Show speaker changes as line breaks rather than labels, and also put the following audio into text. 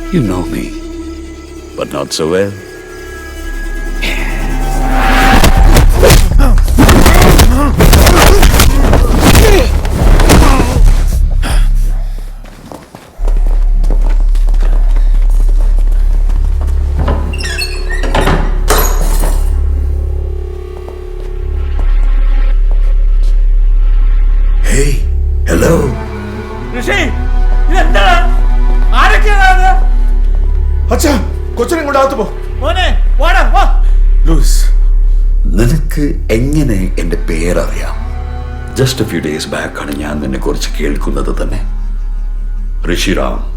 You know me, but not so well. Hey, hello.
ഋഷി ഇതെന്താണ്? ആരൊക്കെയാണ്?
അച്ഛാ കൊച്ചിനെ കൊണ്ടാകത്ത് പോ.
മോനെ വാടാ വാ.
ലൂയിസ്,
നിനക്ക് എങ്ങനെ എന്റെ പേരറിയാം? Just a few days back ആണ് ഞാൻ നിന്നെ കുറിച്ച് കേൾക്കുന്നത് തന്നെ. ഋഷിറാം